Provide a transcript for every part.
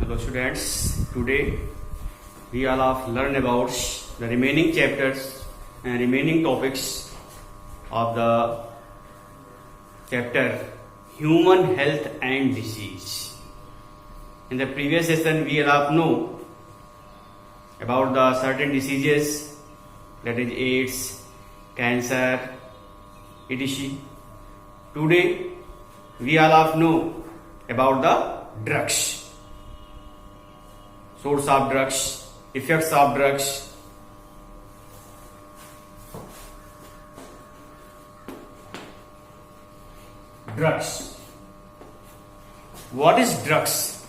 Hello students, today we all have learned about the remaining chapters and remaining topics of the chapter Human Health and Disease. In the previous session we all have know about the certain diseases, that is AIDS, cancer, etc. Today we all have know about the drugs. Source of drugs, effects of drugs. Drugs. What is drugs?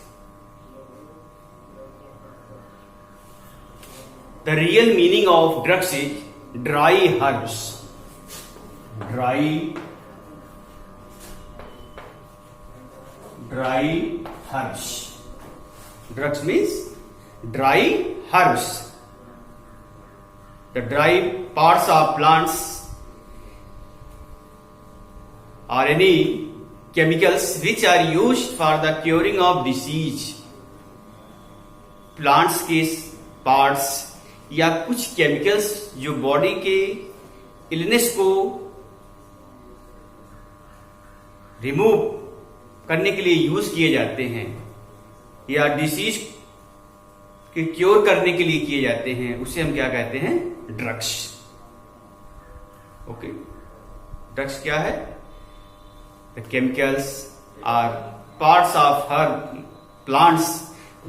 The real meaning of drugs is dry herbs. Dry herbs. Drugs means dry herbs. The dry parts of plants or any chemicals which are used for the curing of disease. Plants के parts या कुछ chemicals जो body के illness को remove करने के लिए use किए जाते हैं या डिसीज के क्योर करने के लिए किए जाते हैं, उसे हम क्या कहते हैं? ड्रग्स. ओके, ड्रग्स क्या है? The chemicals are parts of herb plants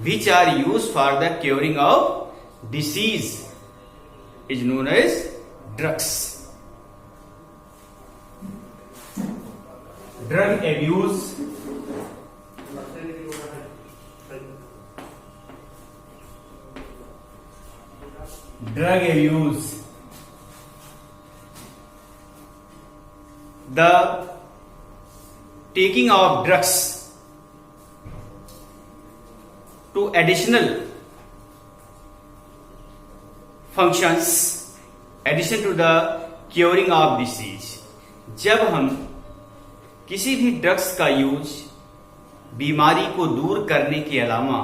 which are use for the curing of disease is known as drugs. Drug abuse. Drug abuse. The taking of drugs to additional functions, addition to the curing of disease. जब हम किसी भी drugs का use बीमारी को दूर करने के अलावा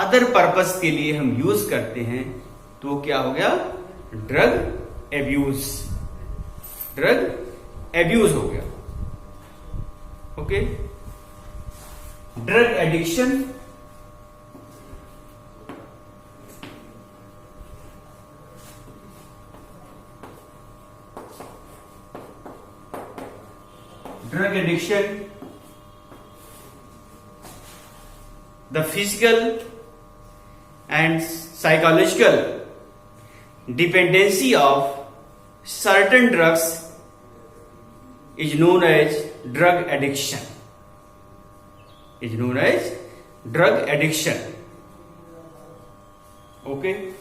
अदर पर्पस के लिए हम यूज करते हैं तो क्या हो गया? Drug abuse. ड्रग एब्यूज हो गया. Okay. Drug addiction. Drug addiction, the physical and psychological dependency of certain drugs is known as drug addiction. Is known as drug addiction. Okay.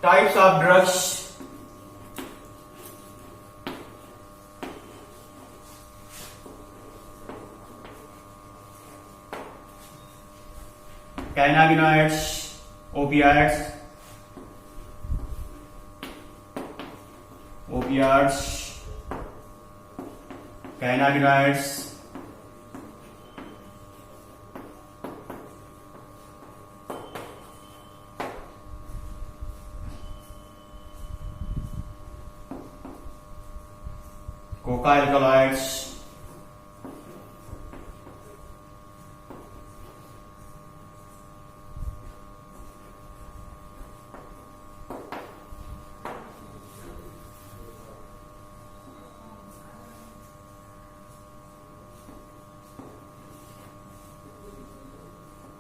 Types of drugs. Cannabinoids, opiates, cannabinoids, coca alkaloids,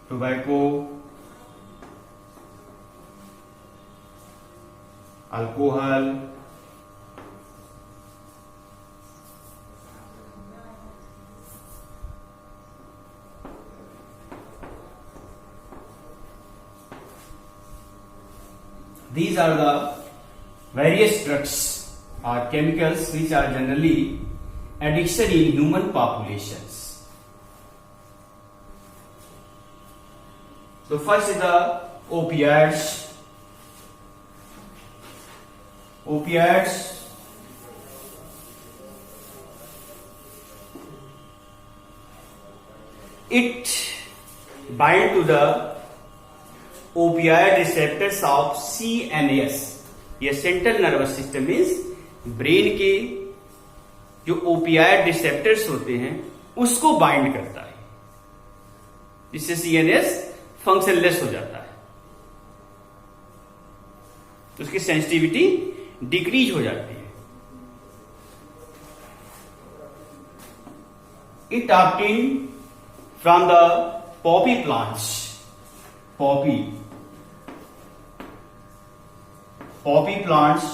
tobacco, alcohol, these are the various drugs or chemicals which are generally addiction in human populations. So first is the opiates, it bind to the opioid receptors of CNS. ये central nervous system means brain के जो opioid receptors होते हैं उसको bind करता है, जिससे CNS फंक्शनलेस हो जाता है, तो उसकी सेंसिटिविटी डिक्रीज हो जाती है. It obtain from the Poppy plants, Poppy plants,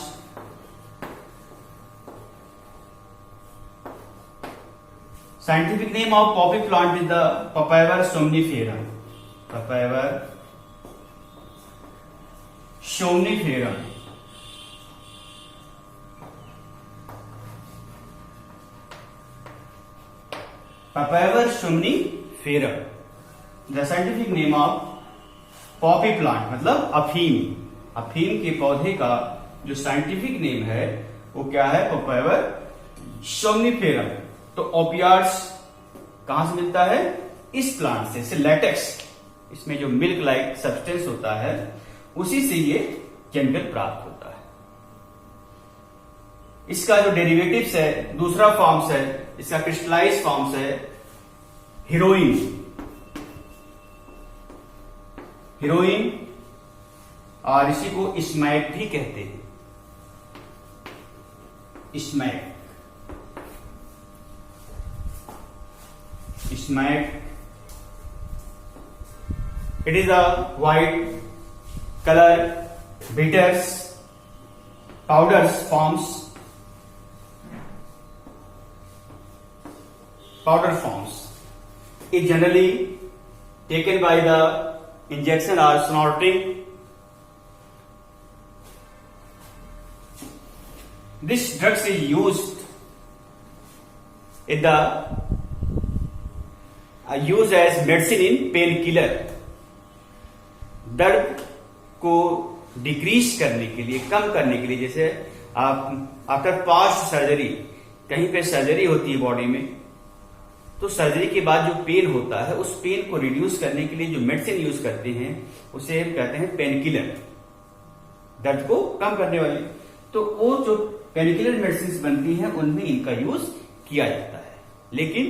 scientific name of poppy plant is the Papaver somniferum. Papaver somniferum. Papaver somniferum. The scientific name of poppy plant मतलब अफीम. अफीम के पौधे का जो साइंटिफिक नेम है वो क्या है? पपावर सोमनिफेरम. तो ओपियाट्स कहां से मिलता है? इस प्लांट से. इसे लैटेक्स, इसमें जो मिल्क लाइक सब्सटेंस होता है उसी से ये केमिकल प्राप्त होता है. इसका जो डेरिवेटिव्स है, दूसरा फॉर्म्स है, इसका क्रिस्टलाइज फॉर्म्स है हीरोइन. हीरोइन और इसी को स्मैक भी कहते हैं. Smack, smack. It is a white colour biters powders forms, powder forms. It generally taken by the injection or snorting. This drugs is used in the used as medicine in painkiller. दर्द को decrease करने के लिए, कम करने के लिए, जैसे आप आफ्टर पास्ट सर्जरी, कहीं पे सर्जरी होती है बॉडी में, तो सर्जरी के बाद जो पेन होता है उस पेन को रिड्यूस करने के लिए जो मेडिसिन यूज करते हैं उसे हम कहते हैं पेन किलर, दर्द को कम करने वाली. तो वो जो पेन किलर मेडिसिन बनती हैं उनमें इनका यूज किया जाता है. लेकिन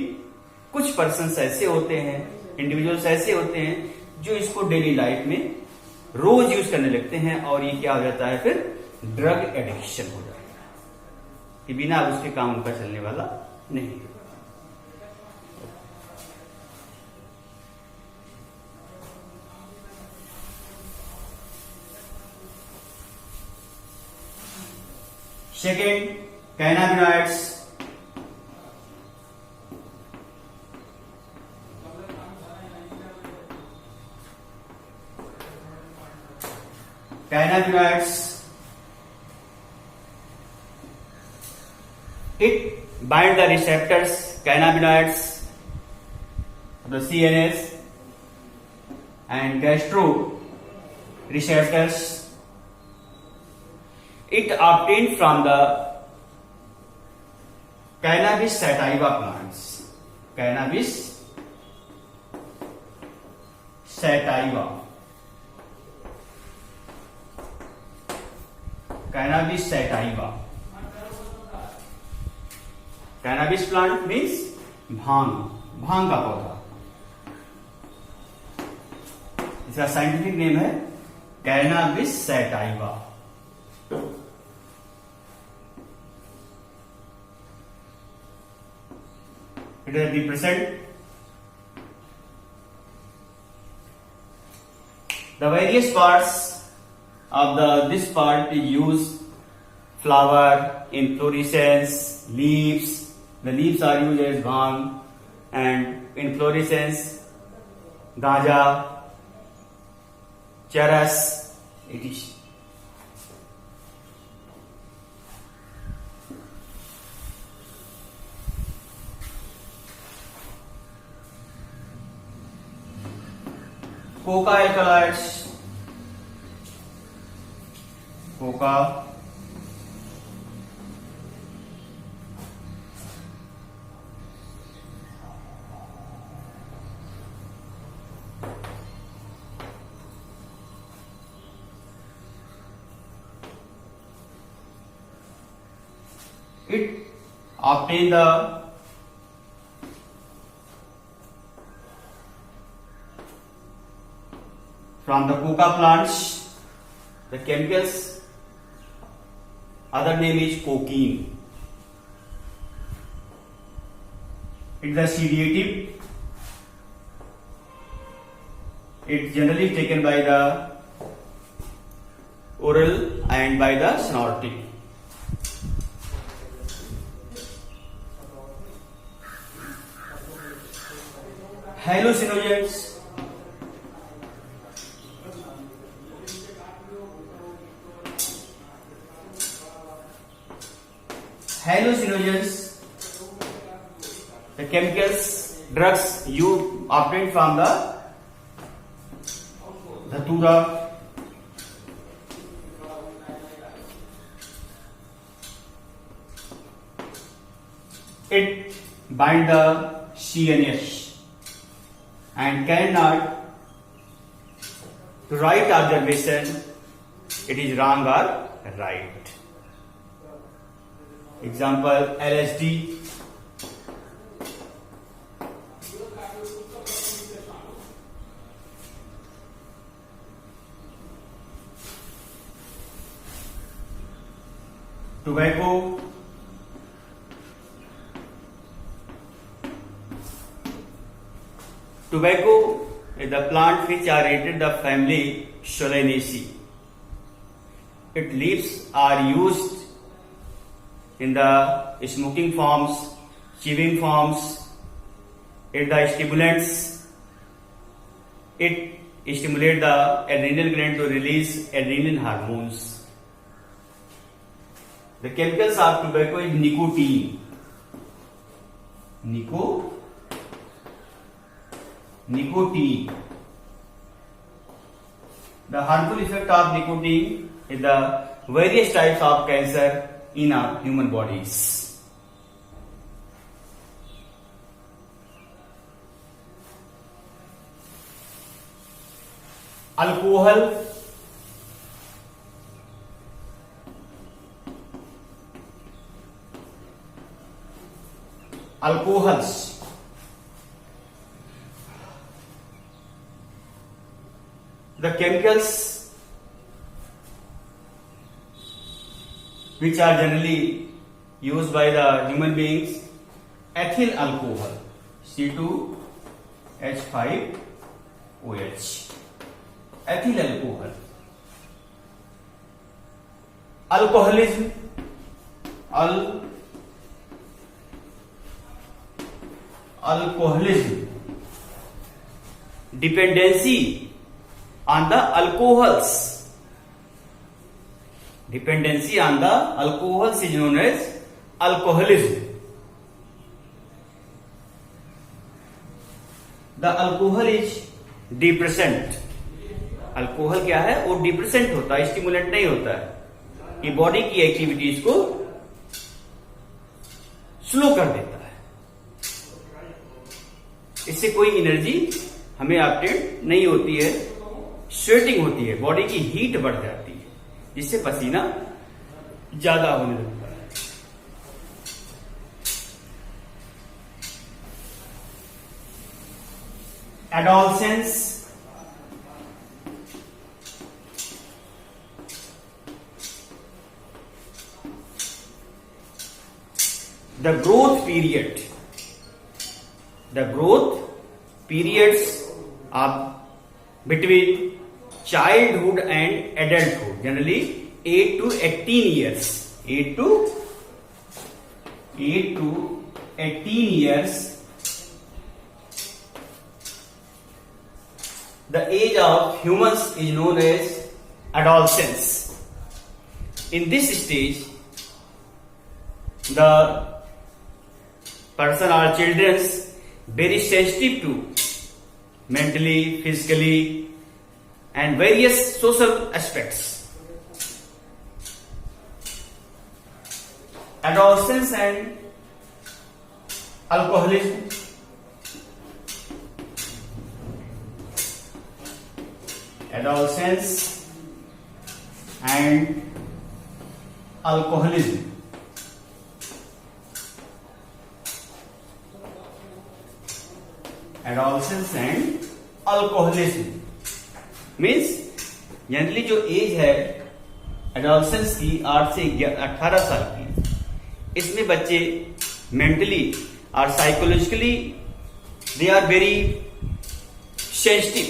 कुछ पर्सन्स ऐसे होते हैं, इंडिविजुअल्स ऐसे होते हैं जो इसको डेली लाइफ में रोज यूज करने लगते हैं और ये क्या हो जाता है, फिर ड्रग एडिक्शन हो जाता है कि बिना उसके काम उनका चलने वाला नहीं. Second, cannabinoids. Cannabinoids. It bind the receptors, cannabinoids, the CNS and gastro receptors. It obtained from the cannabis sativa plants. Cannabis sativa. Cannabis sativa. Cannabis plant means भांग, भांग का पौधा. इसका साइंटिफिक नेम है cannabis sativa. It will represent the various parts of this part is used: flower, inflorescence, leaves. The leaves are used as bhang, and inflorescence, gaja, charas. It is coca alkaloids, Coca it obtain the from the coca plants the chemicals, other name is cocaine. It is a sedative. It generally taken by the oral and by the snorting. Hallucinogens. Hallucinogens, the chemicals, drugs you obtain from the dhatura, it bind the CNS and cannot to right observation it is wrong or right. Example LSD, tobacco, tobacco is the plant which are rated the family Solanaceae. Its leaves are used in the smoking forms, chewing forms, it the stimulants, it stimulates the adrenal gland to release adrenal hormones. The chemicals of tobacco is nicotine. Nicotine. The harmful effect of nicotine is the various types of cancer in our human bodies. Alcohol, alcohols, the chemicals which are generally used by the human beings, ethyl alcohol, C2H5OH, ethyl alcohol. Alcoholism, alcoholism, dependency on the alcohols. Dependency on the alcohols is known as alcoholism. The alcohol is depressant. Alcohol क्या है? वो depressant होता है, stimulant नहीं होता है. ये body की एक्टिविटीज को स्लो कर देता है. इससे कोई एनर्जी हमें ऑब्टेन नहीं होती है. स्वेटिंग होती है, बॉडी की हीट बढ़ जाती है, जिससे पसीना ज्यादा होने लगता है. Adolescence, the growth periods are between childhood and adulthood, generally 8 to 18 years. 8 to 18 years. The age of humans is known as adolescence. In this stage, the person or children very sensitive to mentally, physically and various social aspects. adolescence and alcoholism. Adolescence and alcoholism. Adolescence and alcoholism means generally जो as है adolescence की 8 से 18 साल की, इसमें बच्चे mentally और psychologically they are very sensitive.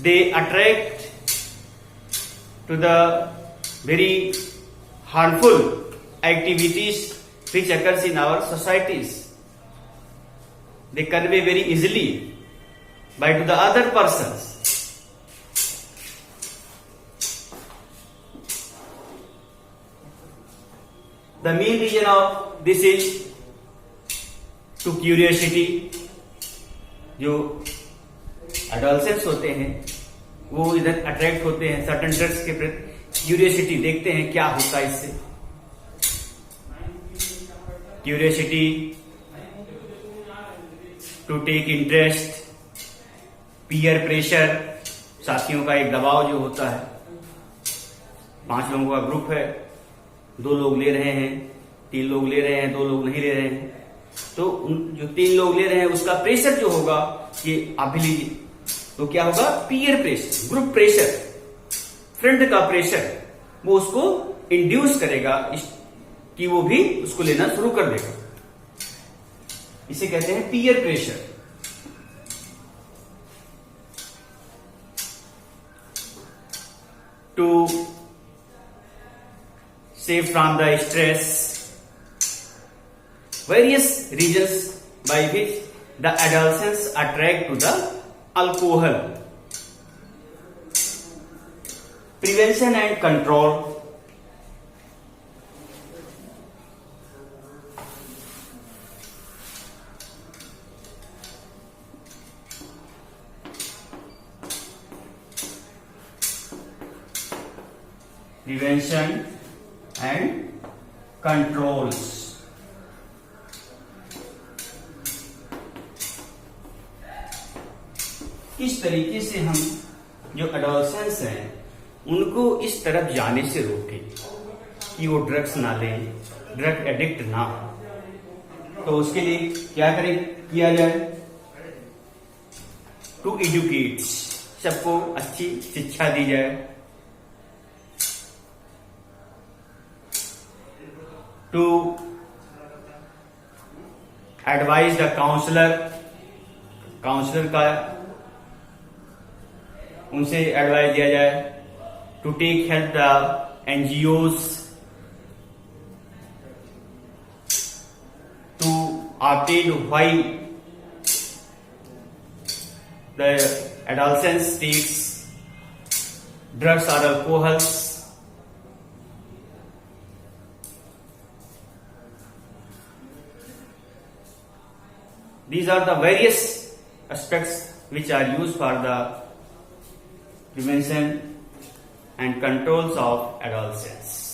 They attract to the very harmful activities which occurs in our societies. They convey very easily by to the other persons. The main reason of this is to curiosity. जो adolescents होते हैं वो इधर attract होते हैं certain drugs के प्रति. Curiosity, देखते हैं क्या होता है इससे. Curiosity, to take interest, peer pressure, साथियों का एक दबाव जो होता है. 5 लोगों का ग्रुप है, 2 लोग ले रहे हैं, 3 लोग ले रहे हैं, 2 लोग नहीं ले रहे हैं, तो जो 3 लोग ले रहे हैं उसका प्रेशर जो होगा कि आप भी लीजिए, तो क्या होगा, peer pressure, group pressure, friend का प्रेशर, वो उसको इंड्यूस करेगा कि वो भी उसको लेना शुरू कर देगा. इसे कहते हैं peer pressure. To save from the stress, various reasons by which the adolescents attract to the alcohol. Prevention and control. Prevention and controls. किस तरीके से हम जो एडोलसेंस हैं उनको इस तरफ जाने से रोकें कि वो ड्रग्स ना लें, ड्रग एडिक्ट ना हो. तो उसके लिए क्या किया जाए, टू एजुकेट, सबको अच्छी शिक्षा दी जाए. To advise the counsellor, counsellor का उनसे एडवाइस दिया जाए. To take help the NGOs, to obtain why the adolescents takes drugs or alcohols. These are the various aspects which are used for the prevention and controls of adolescence.